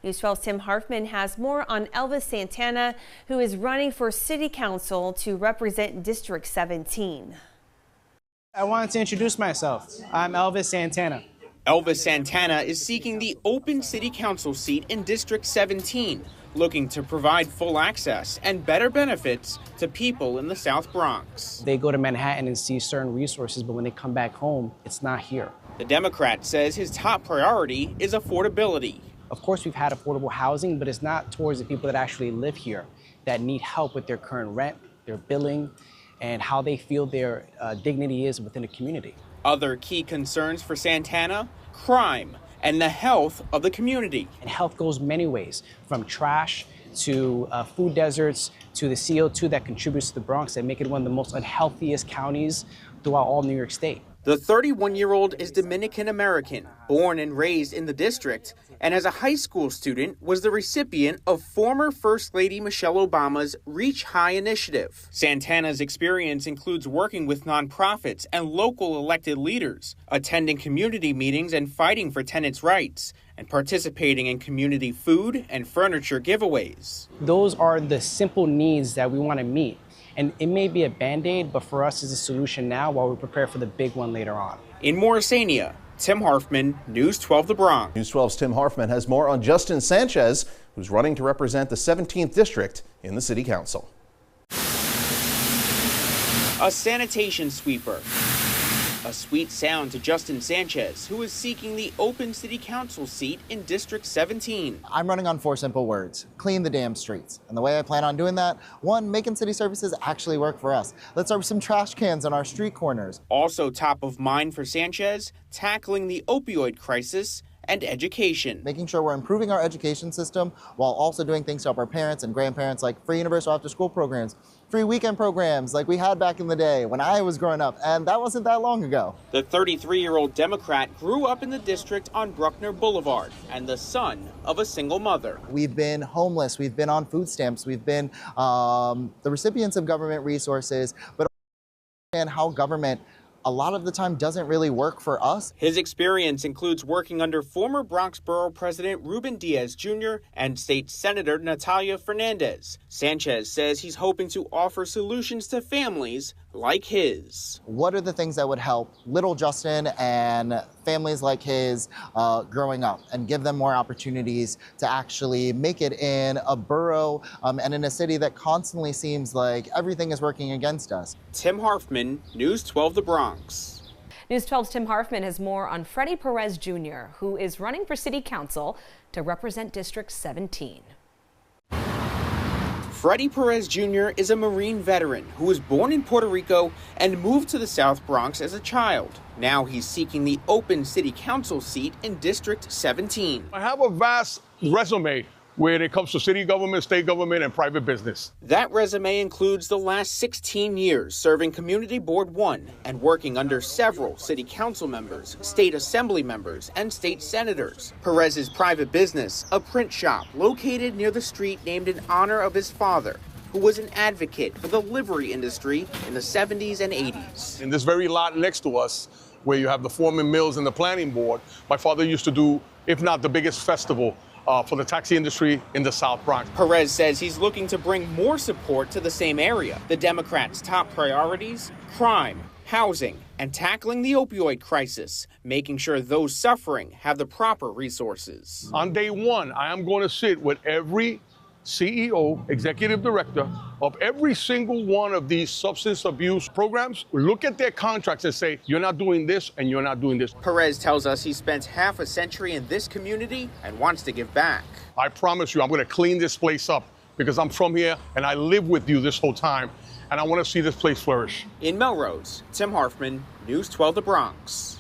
News 12's Tim Harfman has more on Elvis Santana, who is running for city council to represent District 17. I wanted to introduce myself. I'm Elvis Santana. Elvis Santana is seeking the open city council seat in District 17, looking to provide full access and better benefits to people in the South Bronx. They go to Manhattan and see certain resources, but when they come back home, it's not here. The Democrat says his top priority is affordability. Of course, we've had affordable housing, but it's not towards the people that actually live here that need help with their current rent, their billing, and how they feel their dignity is within the community. Other key concerns for Santana: crime and the health of the community. And health goes many ways, from trash to food deserts to the CO2 that contributes to the Bronx and make it one of the most unhealthiest counties throughout all New York State. The 31-year-old is Dominican-American, born and raised in the district, and as a high school student was the recipient of former First Lady Michelle Obama's Reach High initiative. Santana's experience includes working with nonprofits and local elected leaders, attending community meetings and fighting for tenants' rights, and participating in community food and furniture giveaways. Those are the simple needs that we want to meet. And it may be a Band-Aid, but for us, it's a solution now while we prepare for the big one later on. In Morrisania, Tim Harfman, News 12 The Bronx. News 12's Tim Harfman has more on Justin Sanchez, who's running to represent the 17th District in the City Council. A sanitation sweeper. A sweet sound to Justin Sanchez, who is seeking the open city council seat in District 17. I'm running on 4 simple words: clean the damn streets. And the way I plan on doing that, 1, making city services actually work for us. Let's start with some trash cans on our street corners. Also top of mind for Sanchez, tackling the opioid crisis and education. Making sure we're improving our education system while also doing things to help our parents and grandparents, like free universal after-school programs, free weekend programs like we had back in the day when I was growing up, and that wasn't that long ago. The 33-year-old Democrat grew up in the district on Bruckner Boulevard and the son of a single mother. We've been homeless, we've been on food stamps, we've been the recipients of government resources, but understand how government a lot of the time doesn't really work for us. His experience includes working under former Bronx Borough President Ruben Diaz Jr. and State Senator Natalia Fernandez. Sanchez says he's hoping to offer solutions to families like his. What are the things that would help little Justin and families like his growing up and give them more opportunities to actually make it in a borough and in a city that constantly seems like everything is working against us? Tim Harfman, News 12 The Bronx. News 12's Tim Harfman has more on Freddy Perez Jr., who is running for city council to represent District 17. Freddy Perez Jr. is a Marine veteran who was born in Puerto Rico and moved to the South Bronx as a child. Now he's seeking the open city council seat in District 17. I have a vast resume when it comes to city government, state government, and private business. That resume includes the last 16 years serving Community Board 1 and working under several city council members, state assembly members, and state senators. Perez's private business, a print shop located near the street named in honor of his father, who was an advocate for the livery industry in the 70s and 80s. In this very lot next to us, where you have the Foreman Mills and the Planning Board, my father used to do, if not the biggest festival for the taxi industry in the South Bronx. Perez says he's looking to bring more support to the same area. The Democrats' top priorities: crime, housing, and tackling the opioid crisis, making sure those suffering have the proper resources. On day 1, I am going to sit with every CEO, executive director of every single one of these substance abuse programs, look at their contracts and say, you're not doing this and you're not doing this. Perez tells us he spent half a century in this community and wants to give back. I promise you, I'm going to clean this place up because I'm from here and I live with you this whole time, and I want to see this place flourish. In Melrose, Tim Harfman, News 12 The Bronx.